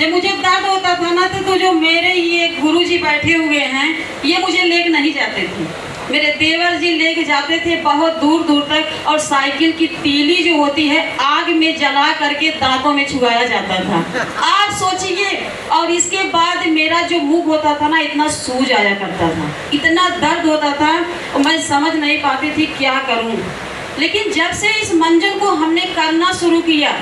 जब मुझे दर्द होता था ना तो जो मेरे ये गुरुजी बैठे हुए हैं ये मुझे लेके नहीं जाते थे, मेरे देवर जी लेके जाते थे बहुत दूर दूर तक, और साइकिल की तीली जो होती है आग में जला करके दांतों में छुआया जाता था। आप सोचिए, और इसके बाद मेरा जो मुंह होता था ना इतना सूज आया करता था, इतना दर्द होता था और मैं समझ नहीं पाती थी क्या करूं। लेकिन जब से इस मंजन को हमने करना शुरू किया,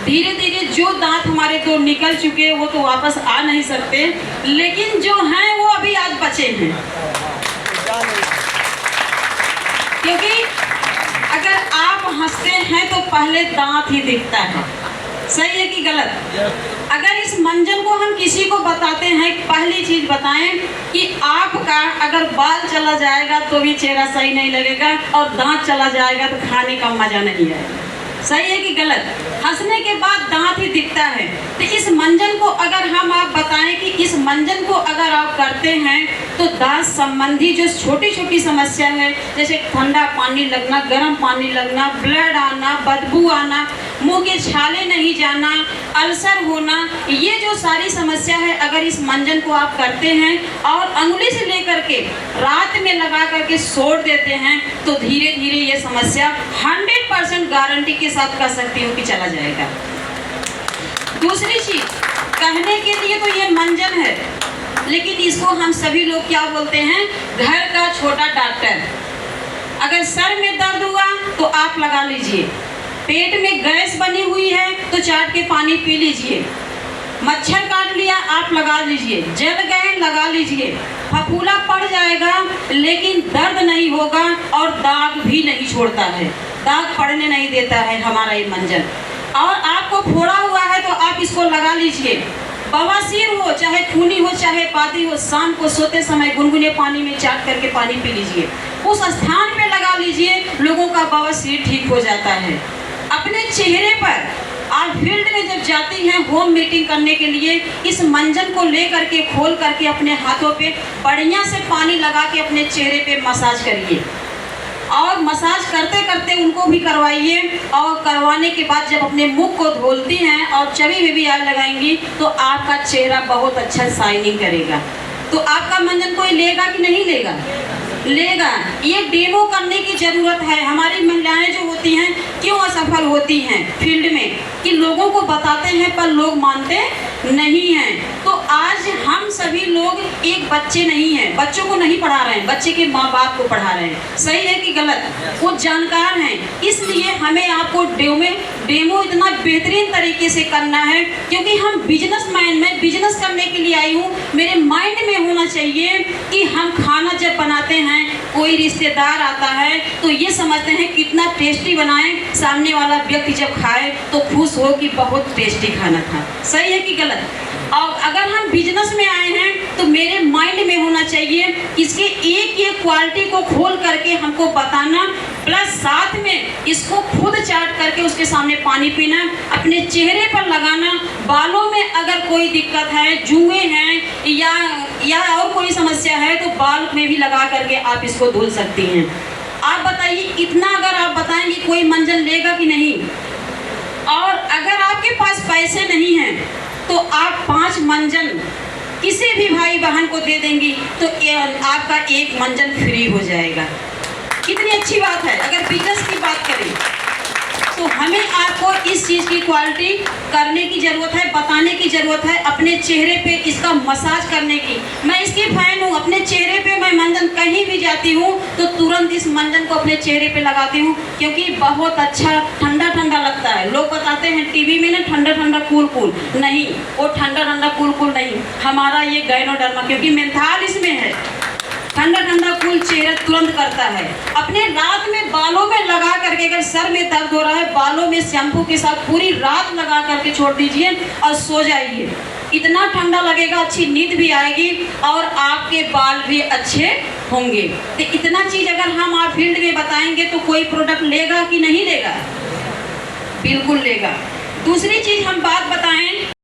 धीरे धीरे जो दांत हमारे तो निकल चुके वो तो वापस आ नहीं सकते, लेकिन जो हैं वो अभी आज बचे हैं। क्योंकि अगर आप हंसते हैं तो पहले दांत ही दिखता है, सही है कि गलत? अगर इस मंजन को हम किसी को बताते हैं, पहली चीज बताएं कि आपका अगर बाल चला जाएगा तो भी चेहरा सही नहीं लगेगा, और दांत चला जाएगा तो खाने का मजा नहीं आएगा, सही है कि गलत? हंसने के बाद दांत ही दिखता है। तो इस मंजन को अगर हम आप बताएं कि इस मंजन को अगर आप करते हैं तो दांत संबंधी जो छोटी छोटी समस्या है, जैसे ठंडा पानी लगना, गर्म पानी लगना, ब्लड आना, बदबू आना, मुंह के छाले नहीं जाना, अल्सर होना, ये जो सारी समस्या है अगर इस मंजन को आप करते हैं और अंगुली से लेकर के रात में लगा करके छोड़ देते हैं तो धीरे धीरे ये समस्या 100% गारंटी के साथ कह सकती हूँ कि चला जाएगा। दूसरी चीज, कहने के लिए तो ये मंजन है, लेकिन इसको हम सभी लोग क्या बोलते हैं, घर का छोटा डॉक्टर। अगर सर में दर्द हुआ तो आप लगा लीजिए, पेट में गैस बनी हुई है तो चाट के पानी पी लीजिए, मच्छर काट लिया आप लगा लीजिए, जल गए लगा लीजिए, फफूला पड़ जाएगा लेकिन दर्द नहीं होगा और दाग भी नहीं छोड़ता है, दाग पड़ने नहीं देता है हमारा ये मंजन। और आपको फोड़ा हुआ है तो आप इसको लगा लीजिए, बवासीर हो चाहे खूनी हो चाहे पाती हो, शाम को सोते समय गुनगुने पानी में चाट करके पानी पी लीजिए, उस स्थान पे लगा लीजिए, लोगों का बवासीर ठीक हो जाता है। अपने चेहरे पर आप फील्ड में जब जाती हैं होम मीटिंग करने के लिए, इस मंजन को ले करके खोल करके अपने हाथों पे बढ़िया से पानी लगा के अपने चेहरे पे मसाज करिए, और मसाज करते करते उनको भी करवाइए, और करवाने के बाद जब अपने मुख को धोलती हैं और चबी में भी आग लगाएंगी तो आपका चेहरा बहुत अच्छा शाइनिंग करेगा। तो आपका मंजन कोई लेगा कि नहीं लेगा? लेगा। ये डेमो करने की जरूरत है। हमारी महिलाएं जो होती हैं क्यों असफल होती हैं फील्ड में, कि लोगों को बताते हैं पर लोग मानते नहीं हैं। तो आज हम सभी लोग एक बच्चे नहीं हैं, बच्चों को नहीं पढ़ा रहे हैं, बच्चे के माँ बाप को पढ़ा रहे हैं, सही है कि गलत? वो जानकार हैं, इसलिए हमें आपको डेमो इतना बेहतरीन तरीके से करना है, क्योंकि हम बिजनेसमैन, मैं बिजनेस करने के लिए आई हूँ। मेरे माइंड में होना चाहिए कि हम खाना जब बनाते हैं, कोई रिश्तेदार आता है तो ये समझते हैं कितना टेस्टी बनाएं, सामने वाला व्यक्ति जब खाए तो खुश हो कि बहुत टेस्टी खाना था, सही है कि गलत? और अगर हम बिजनेस में आए हैं तो मेरे माइंड में होना चाहिए इसके एक एक क्वालिटी को खोल करके हमको बताना, प्लस साथ में इसको खुद चाट करके उसके सामने पानी पीना, अपने चेहरे पर लगाना, बालों में अगर कोई दिक्कत है, जुए हैं या और कोई समस्या है तो बाल में भी लगा करके आप इसको धुल सकती हैं। आप बताइए, इतना अगर आप बताएंगे कोई मंजन लेगा कि नहीं? और अगर आपके पास पैसे नहीं हैं तो आप 5 मंजन किसी भी भाई बहन को दे देंगी तो आपका एक मंजन फ्री हो जाएगा। कितनी अच्छी बात है। अगर बिजनेस की बात करें तो हमें आपको इस चीज़ की क्वालिटी करने की ज़रूरत है, बताने की ज़रूरत है, अपने चेहरे पे इसका मसाज करने की। मैं इसकी फैन हूँ, अपने चेहरे पे मैं मंजन कहीं भी जाती हूँ तो तुरंत इस मंजन को अपने चेहरे पे लगाती हूँ, क्योंकि बहुत अच्छा ठंडा ठंडा लगता है। लोग बताते हैं टीवी में ना ठंडा ठंडा कूल कूल, नहीं, वो ठंडा ठंडा कूल कूल नहीं, हमारा ये गायनोडर्मा, क्योंकि मेंथाल इसमें है, ठंडा ठंडा कूल चेहरा तुरंत करता है। अपने रात में बालों में लगा करके, अगर सर में दर्द हो रहा है, बालों में शैम्पू के साथ पूरी रात लगा करके छोड़ दीजिए और सो जाइए। इतना ठंडा लगेगा, अच्छी नींद भी आएगी और आपके बाल भी अच्छे होंगे। तो इतना चीज़ अगर हम आप फील्ड में बताएंगे तो कोई प्रोडक्ट लेगा कि नहीं लेगा? बिल्कुल लेगा। दूसरी चीज़ हम बात बताएं